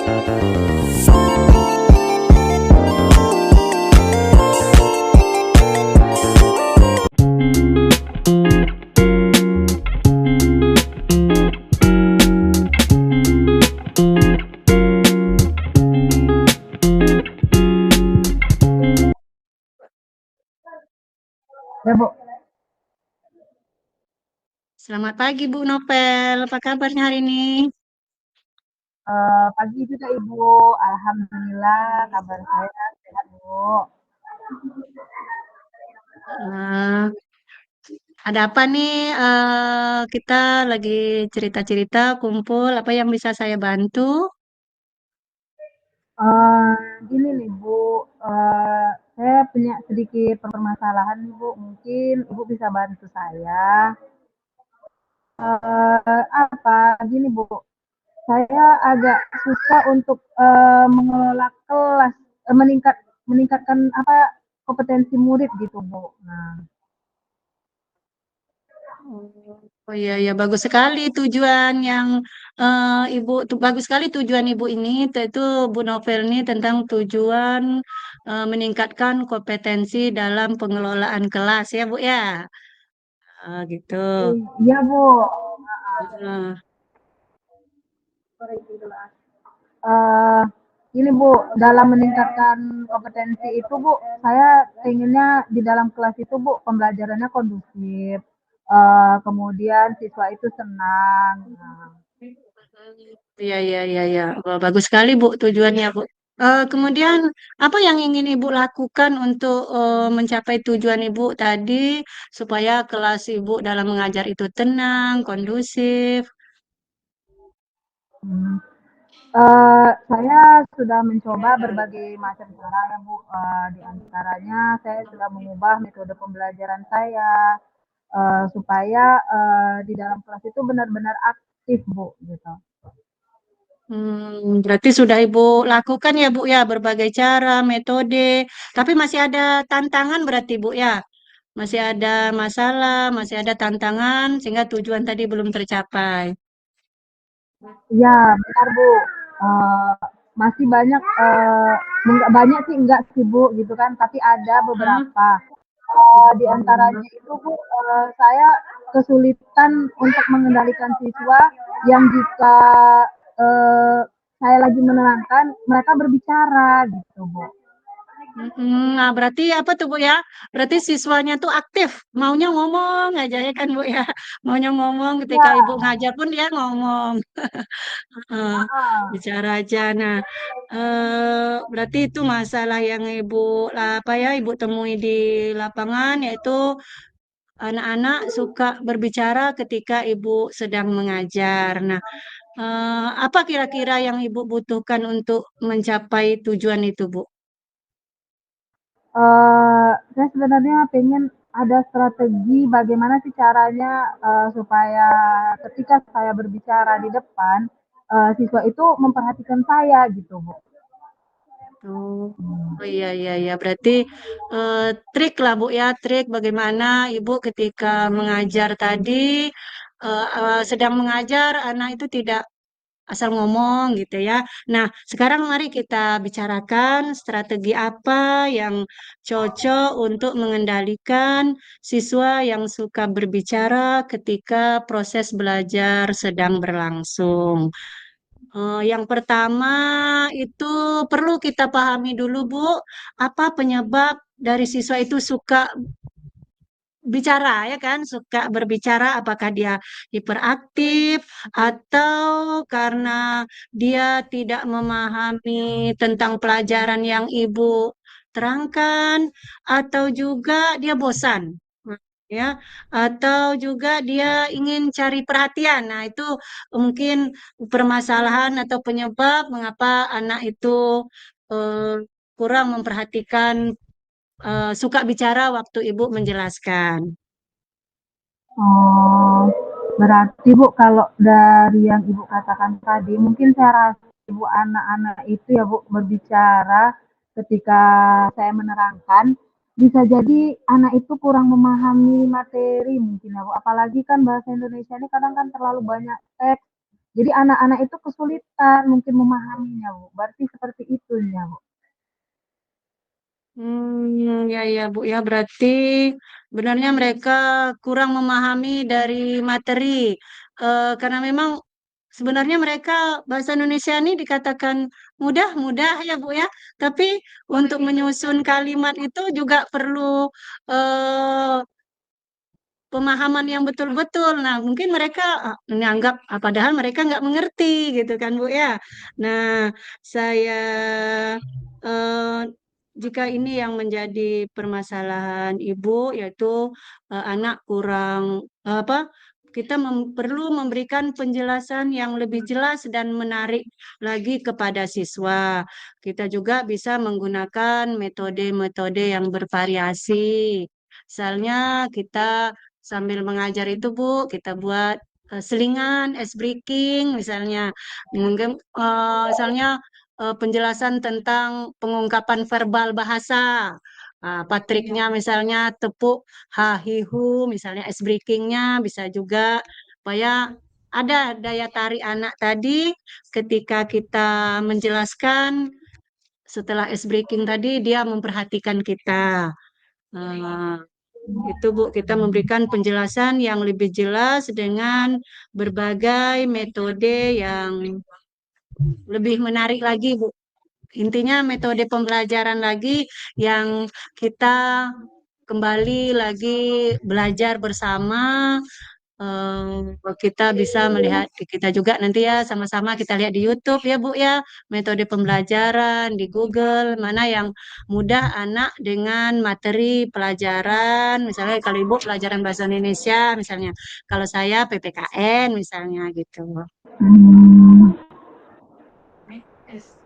Ya, Bu. Selamat pagi Bu Nopel, apa kabarnya hari ini? Pagi juga Ibu, alhamdulillah kabar saya sehat, Bu. Eh, ada apa nih? Kita lagi cerita-cerita, kumpul, apa yang bisa saya bantu? Eee, Gini nih, Bu, saya punya sedikit permasalahan nih, Bu, mungkin Ibu bisa bantu saya. Gini, Bu, saya agak susah untuk, mengelola kelas, meningkatkan kompetensi murid gitu, Bu. Nah, Oh iya ya, bagus sekali tujuan yang Ibu, bagus sekali tujuan Ibu ini, itu Bu Novel ini tentang tujuan meningkatkan kompetensi dalam pengelolaan kelas ya Bu ya. Gitu. iya, Bu. Heeh. Eee, ini Bu, dalam meningkatkan kompetensi itu Bu, saya pengennya di dalam kelas itu Bu, pembelajarannya kondusif, kemudian siswa itu senang. Nah, Iya, iya, iya, iya. Wah, bagus sekali, Bu, tujuannya, Bu. Kemudian, apa yang ingin Ibu lakukan untuk mencapai tujuan Ibu tadi, supaya kelas Ibu dalam mengajar itu tenang, kondusif? mhm, saya sudah mencoba berbagai macam cara ya Bu, di antaranya saya sudah mengubah metode pembelajaran saya, supaya, di dalam kelas itu benar-benar aktif Bu, gitu. Berarti sudah Ibu lakukan ya, Bu, ya, berbagai cara, metode. Tapi masih ada tantangan berarti, Bu, ya? Masih ada masalah, masih ada tantangan, sehingga tujuan tadi belum tercapai. Iya, benar Bu. Eee, Masih banyak, enggak banyak sih, enggak sih Bu, gitu kan, tapi ada Hah? beberapa. Di antaranya itu Bu, saya kesulitan untuk mengendalikan siswa yang jika, eee, saya lagi menerangkan, mereka berbicara gitu Bu. Nah, berarti apa tuh Bu ya? Berarti siswanya tuh aktif, maunya ngomong aja ya kan Bu ya? Maunya ngomong ketika Ibu Iya, ngajar pun dia ngomong. Heeh, heeh. bicara aja. Nah, berarti itu masalah yang Ibu apa ya Ibu temui di lapangan yaitu anak-anak suka berbicara ketika Ibu sedang mengajar. Nah, apa kira-kira yang Ibu butuhkan untuk mencapai tujuan itu, Bu? Saya sebenarnya pengen ada strategi bagaimana sih caranya, supaya ketika saya berbicara di depan, siswa itu memperhatikan saya gitu, Bu. Oh, oh iya iya iya. Berarti eh, trik lah Bu ya, trik bagaimana Ibu ketika mengajar tadi sedang mengajar anak itu tidak asal ngomong gitu ya. Nah, sekarang mari kita bicarakan strategi apa yang cocok untuk mengendalikan siswa yang suka berbicara ketika proses belajar sedang berlangsung. Yang pertama itu perlu kita pahami dulu, Bu, apa penyebab dari siswa itu suka bicara, ya kan? Suka berbicara, apakah dia hiperaktif atau karena dia tidak memahami tentang pelajaran yang Ibu terangkan, atau juga dia bosan. Ya, atau juga dia ingin cari perhatian. Nah, itu mungkin permasalahan atau penyebab mengapa anak itu eh, kurang memperhatikan, suka bicara waktu ibu menjelaskan. Oh, berarti Bu, kalau dari yang Ibu katakan tadi, mungkin saya rasa Ibu anak-anak itu ya Bu, berbicara ketika saya menerangkan, bisa jadi anak itu kurang memahami materi mungkin ya Bu. Apalagi kan bahasa Indonesia ini kadang kan terlalu banyak teks. Jadi anak-anak itu kesulitan mungkin memahaminya, Bu. Berarti seperti itunya, Bu. Ya, ya, Bu, ya, berarti benarnya mereka kurang memahami dari materi. Karena memang sebenarnya mereka bahasa Indonesia ini dikatakan mudah-mudah ya, Bu, ya. Tapi untuk menyusun kalimat itu juga perlu eh, pemahaman yang betul-betul. Nah, mungkin mereka menganggap, padahal mereka nggak mengerti gitu kan, Bu, ya. Nah, saya eh, jika ini yang menjadi permasalahan ibu, yaitu anak kurang apa? Kita perlu memberikan penjelasan yang lebih jelas dan menarik lagi kepada siswa. Kita juga bisa menggunakan metode-metode yang bervariasi. Misalnya kita sambil mengajar itu Bu, kita buat selingan, ice breaking misalnya. Mungkin misalnya penjelasan tentang pengungkapan verbal bahasa. Apa triknya misalnya tepuk hahihu, misalnya ice breakingnya bisa juga supaya ada daya tarik anak tadi ketika kita menjelaskan setelah ice breaking tadi dia memperhatikan kita. Eh, itu Bu, kita memberikan penjelasan yang lebih jelas dengan berbagai metode yang lebih menarik lagi Bu. Intinya metode pembelajaran lagi yang kita kembali lagi belajar bersama. Kita bisa melihat kita juga nanti ya sama-sama kita lihat di YouTube ya Bu ya metode pembelajaran di Google mana yang mudah anak dengan materi pelajaran misalnya kalau Ibu pelajaran bahasa Indonesia misalnya kalau saya PPKN misalnya gitu. Hmm,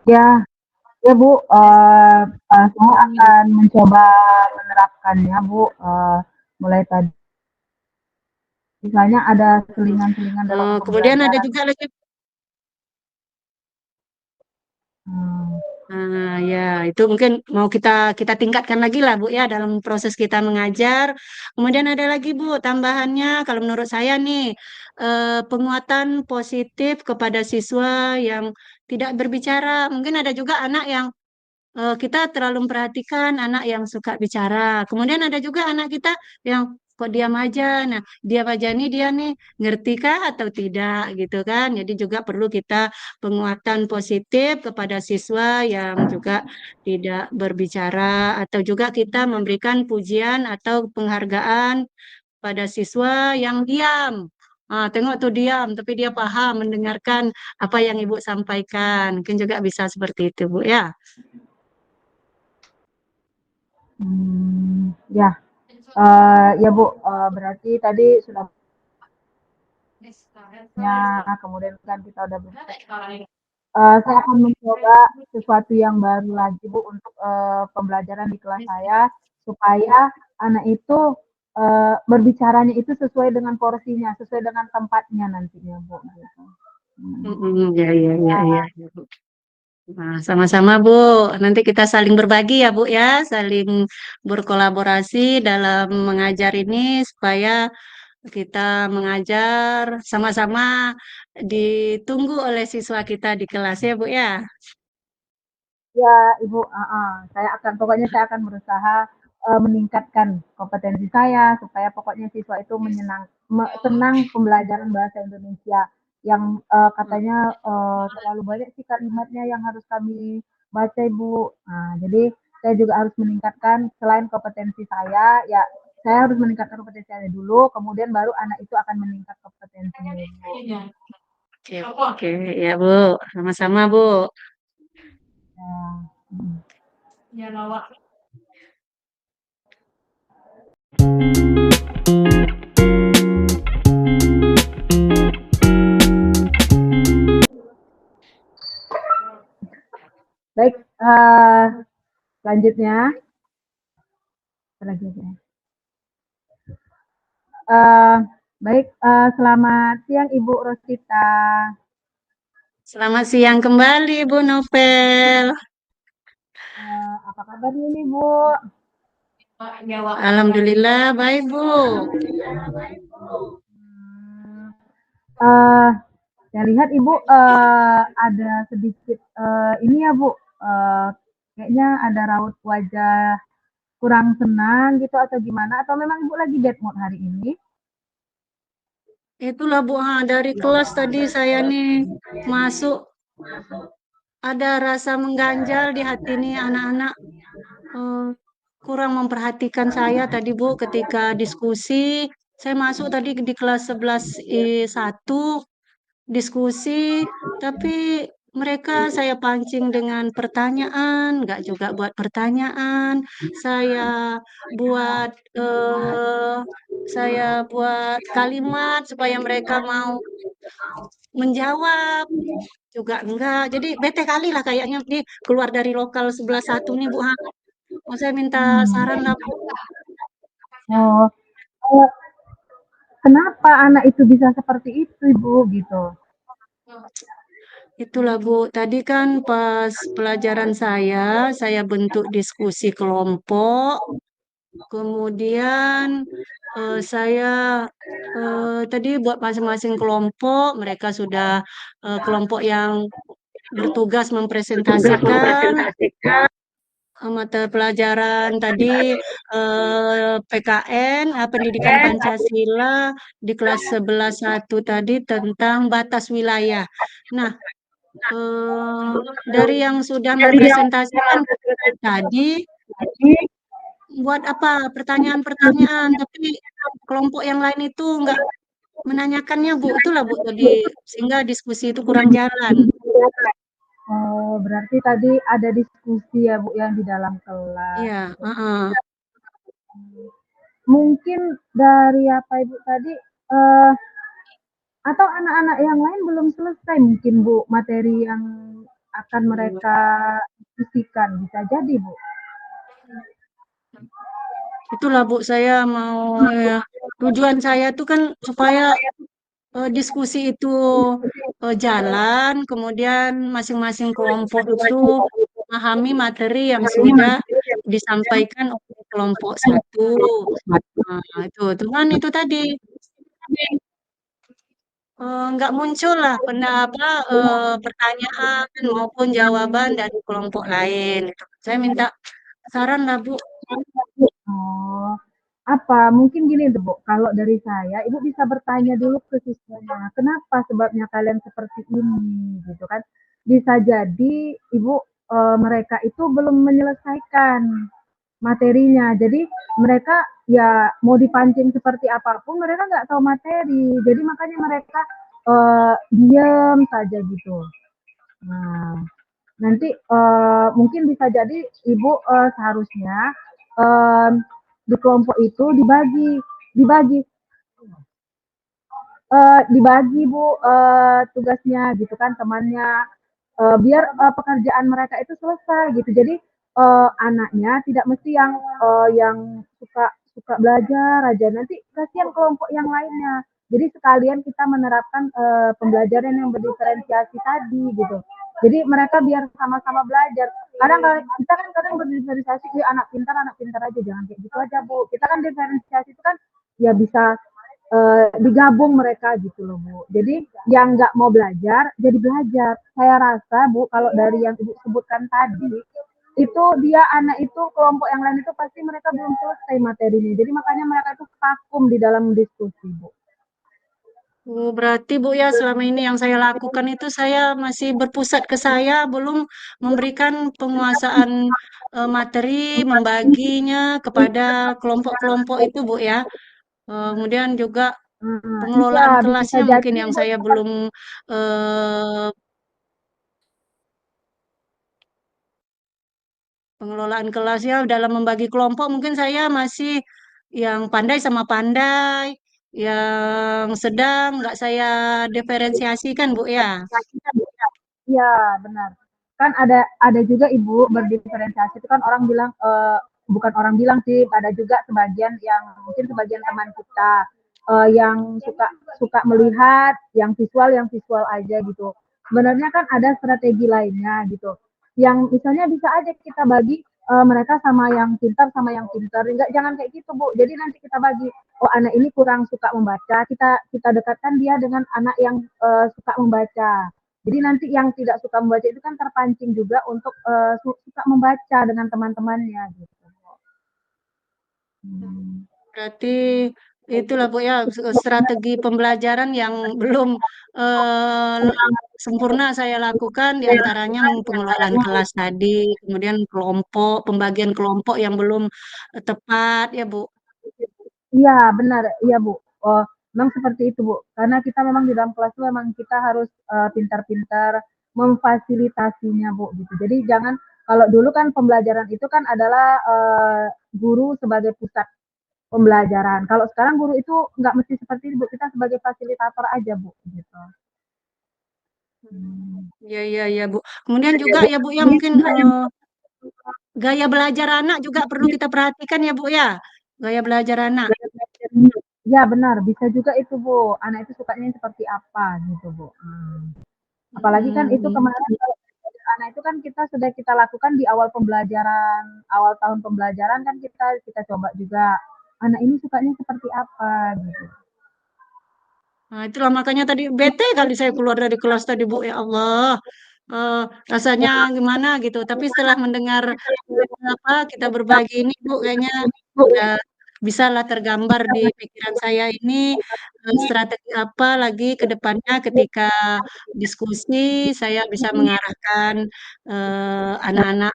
ya, ya Bu, saya akan mencoba menerapkannya Bu, mulai tadi. Misalnya ada selingan-selingan dalam Kemudian ada pembelajaran. juga lagi. Hmm, Ya, itu mungkin mau kita kita tingkatkan lagi lah Bu ya dalam proses kita mengajar. Kemudian ada lagi Bu tambahannya kalau menurut saya nih penguatan positif kepada siswa yang tidak berbicara. Mungkin ada juga anak yang kita terlalu memperhatikan anak yang suka bicara. Kemudian ada juga anak kita yang kok diam aja. Nah, diam aja nih dia nih ngertikah atau tidak gitu kan. Jadi juga perlu kita penguatan positif kepada siswa yang juga tidak berbicara atau juga kita memberikan pujian atau penghargaan pada siswa yang diam. Tengok tuh diam, tapi dia paham mendengarkan apa yang Ibu sampaikan. Mungkin juga bisa seperti itu, Bu, ya. ya, ya Bu, berarti tadi sudah banyak, kemudian kan kita udah saya akan mencoba sesuatu yang baru lagi Bu untuk pembelajaran di kelas saya supaya anak itu berbicaranya itu sesuai dengan porsinya, sesuai dengan tempatnya nantinya Bu. Gitu. Ya, ya, ya, ya, ya, Bu. Nah, sama-sama, Bu. Nanti kita saling berbagi ya, Bu, ya. Saling berkolaborasi dalam mengajar ini supaya kita mengajar sama-sama ditunggu oleh siswa kita di kelas ya, Bu, ya. Ya, Ibu, pokoknya saya akan berusaha meningkatkan kompetensi saya supaya pokoknya siswa itu senang pembelajaran bahasa Indonesia yang katanya terlalu banyak sih kalimatnya yang harus kami baca, Ibu. Nah, jadi saya juga harus meningkatkan selain kompetensi saya, ya saya harus meningkatkan kompetensi saya dulu, kemudian baru anak itu akan meningkat kompetensinya, Ibu. Oke, oke, ya, Bu. Sama-sama, Bu. Ya. Mm. Baik, selanjutnya. Lagi. Baik, selamat siang Ibu Rosita. Selamat siang kembali, Bu Novel. Apa kabar ini Bu? Alhamdulillah, baik, Bu. Hmm, eh, Saya lihat Ibu ada sedikit ini ya Bu, kayaknya ada raut wajah kurang senang gitu atau gimana? Atau memang Ibu lagi bad mood hari ini? Itulah Bu, dari kelas tadi saya nih masuk ada rasa mengganjal di hati nih anak-anak eh, kurang memperhatikan saya tadi Bu ketika diskusi. Saya masuk tadi di kelas 11 I 1 diskusi, tapi mereka saya pancing dengan pertanyaan, nggak juga buat pertanyaan. Saya buat saya buat kalimat supaya mereka mau menjawab juga enggak. Jadi bete kali lah kayaknya nih keluar dari lokal 11 I 1 nih Bu. Mau saya minta saran lah Bu. Oh, eee, kenapa anak itu bisa seperti itu Ibu gitu? Itulah Bu, tadi kan pas pelajaran saya bentuk diskusi kelompok, kemudian saya tadi buat masing-masing kelompok, mereka sudah kelompok yang bertugas mempresentasikan mata pelajaran tadi PKN, Pendidikan Pancasila di kelas 11 I 1 tadi tentang batas wilayah. Nah, dari yang sudah mempresentasikan tadi buat apa pertanyaan-pertanyaan, tapi kelompok yang lain itu nggak menanyakannya Bu. Itulah Bu tadi sehingga diskusi itu kurang jalan. Oh, berarti tadi ada diskusi ya Bu yang di dalam kelas. Iya, heeh. Mungkin dari apa Ibu tadi, eee, atau anak-anak yang lain belum selesai mungkin Bu materi yang akan mereka diskusikan, bisa jadi Bu. Itulah Bu saya mau ya, tujuan saya tuh kan supaya diskusi itu jalan, kemudian masing-masing kelompok itu memahami materi yang sudah disampaikan oleh kelompok 1. Nah, itu, cuman itu tadi nggak muncul lah pertanyaan maupun jawaban dari kelompok lain. Gitu. Saya minta saran lah Bu. Oh, apa, mungkin gini tuh Bu, kalau dari saya, Ibu bisa bertanya dulu ke siswanya, kenapa sebabnya kalian seperti ini, gitu kan. Bisa jadi Ibu, mereka itu belum menyelesaikan materinya, jadi mereka ya mau dipancing seperti apapun, mereka nggak tahu materi, jadi makanya mereka diem saja gitu. Nah, nanti mungkin bisa jadi Ibu seharusnya em, di kelompok itu dibagi dibagi Bu tugasnya gitu kan temannya biar pekerjaan mereka itu selesai gitu. Jadi anaknya tidak mesti yang suka suka belajar aja. Nanti kasihan kelompok yang lainnya. Jadi sekalian kita menerapkan pembelajaran yang berdiferensiasi tadi gitu. Jadi mereka biar sama-sama belajar. Kadang kita kan kadang berdiferensiasi, anak pintar aja, jangan kayak gitu aja Bu. Kita kan diferensiasi itu kan ya bisa digabung mereka gitu loh Bu. Jadi yang nggak mau belajar jadi belajar. Saya rasa Bu kalau dari yang Ibu sebutkan tadi itu dia anak itu kelompok yang lain itu pasti mereka belum selesai materinya. Jadi makanya mereka itu vakum di dalam diskusi Bu. Oh, berarti Bu ya selama ini yang saya lakukan itu saya masih berpusat ke saya, belum memberikan penguasaan materi, membaginya kepada kelompok-kelompok itu Bu ya. Kemudian juga Iya pengelolaan bisa kelasnya mungkin jadi yang Bu. saya belum eh, pengelolaan kelasnya dalam membagi kelompok mungkin saya masih yang pandai sama pandai, yang sedang nggak saya diferensiasikan Bu ya. Iya, benar. Kan ada juga Ibu berdiferensiasi itu kan orang bilang bukan orang bilang sih, ada juga sebagian yang mungkin sebagian teman kita yang suka suka melihat yang visual aja gitu. Sebenarnya kan ada strategi lainnya gitu. Yang misalnya bisa aja kita bagi mereka sama yang pintar sama yang pintar. Enggak, jangan kayak gitu, Bu. Jadi nanti kita bagi, oh anak ini kurang suka membaca, kita kita dekatkan dia dengan anak yang suka membaca. Jadi nanti yang tidak suka membaca itu kan terpancing juga untuk suka membaca dengan teman-temannya gitu. Hmm. Berarti itulah Bu ya strategi pembelajaran yang belum eh, sempurna saya lakukan diantaranya pengelolaan kelas tadi, kemudian kelompok, pembagian kelompok yang belum tepat ya Bu. Iya, benar. Iya, Bu. Oh, memang seperti itu, Bu. Karena kita memang di dalam kelas itu memang kita harus pintar-pintar memfasilitasinya, Bu. Gitu. Jadi jangan kalau dulu kan pembelajaran itu kan adalah guru sebagai pusat pembelajaran. Kalau sekarang guru itu nggak mesti seperti itu, Bu. Kita sebagai fasilitator aja, Bu. Gitu. Hmm. Ya ya ya Bu. Kemudian juga ya Bu ya mungkin gaya belajar anak juga perlu kita perhatikan ya Bu ya. Gaya belajar anak. Ya benar, bisa juga itu Bu. Anak itu sukanya yang seperti apa gitu Bu. Apalagi kan itu Hmm. kemarin kalau anak itu kan kita sudah kita lakukan di awal pembelajaran, awal tahun pembelajaran kan kita kita coba juga anak ini sukanya seperti apa gitu. Nah, itulah makanya tadi bete kali saya keluar dari kelas tadi, Bu. Ya Allah, Eh, rasanya gimana gitu. Tapi setelah mendengar apa kita berbagi ini, Bu, kayaknya udah bisalah tergambar di pikiran saya ini strategi apa lagi ke depannya ketika diskusi saya bisa mengarahkan anak-anak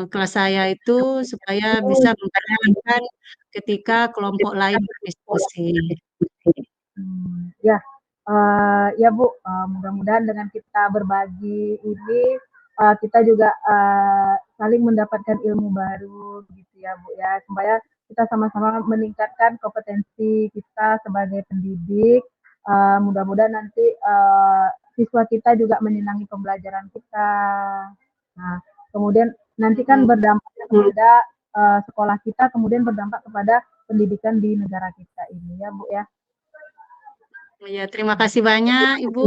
kelas saya itu supaya bisa memperhatikan ketika kelompok lain berdiskusi. Ya, ya Bu, mudah-mudahan dengan kita berbagi ini kita juga saling mendapatkan ilmu baru gitu ya Bu ya, supaya kita sama-sama meningkatkan kompetensi kita sebagai pendidik. Mudah-mudahan nanti siswa kita juga menyenangi pembelajaran kita. Nah, kemudian nanti kan Mm. berdampak kepada sekolah kita, kemudian berdampak kepada pendidikan di negara kita ini ya Bu ya. Ya, terima kasih banyak Ibu.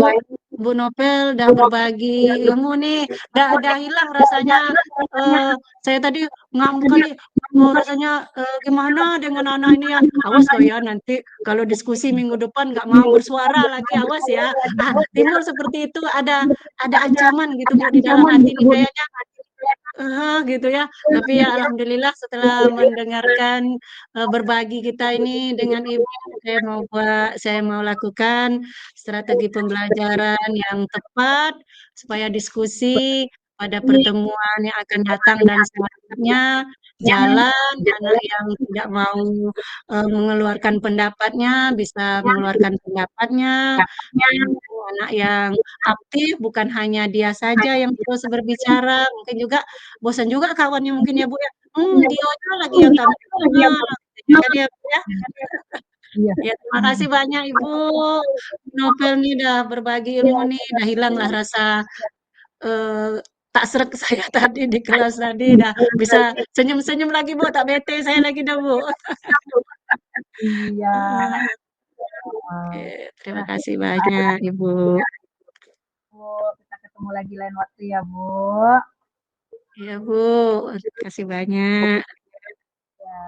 Bu Nopel udah berbagi ilmu nih. Udah hilang rasanya. eh, saya tadi ngamuk kali. Rasanya gimana dengan anak ini ya? Awas loh ya nanti kalau diskusi minggu depan nggak mau bersuara lagi. Awas ya. Ah, timbul seperti itu ada ancaman gitu Bu di dalam hati ini kayaknya gitu ya. Tapi ya alhamdulillah setelah mendengarkan berbagi kita ini dengan Ibu, saya mau lakukan strategi pembelajaran yang tepat supaya diskusi pada pertemuan yang akan datang dan selanjutnya jalan anak yang tidak mau mengeluarkan pendapatnya bisa mengeluarkan pendapatnya. Anak yang aktif bukan hanya dia saja yang terus berbicara, mungkin juga bosan juga kawannya mungkin ya Bu ya. Dionya lagi yang tampil. Nah, gitu kan ya Bu ya. Iya. Ya terima kasih banyak Ibu. Novel nih udah berbagi ilmu nih, udah hilang lah rasa eh, tak srek saya tadi di kelas tadi, dah bisa senyum-senyum lagi Bu, tak bete saya lagi dah Bu. Iya. Oke, terima Nah, kasih banyak Ibu. Bu, kita ketemu lagi lain waktu ya, Bu. Iya Bu, terima kasih banyak. Ya.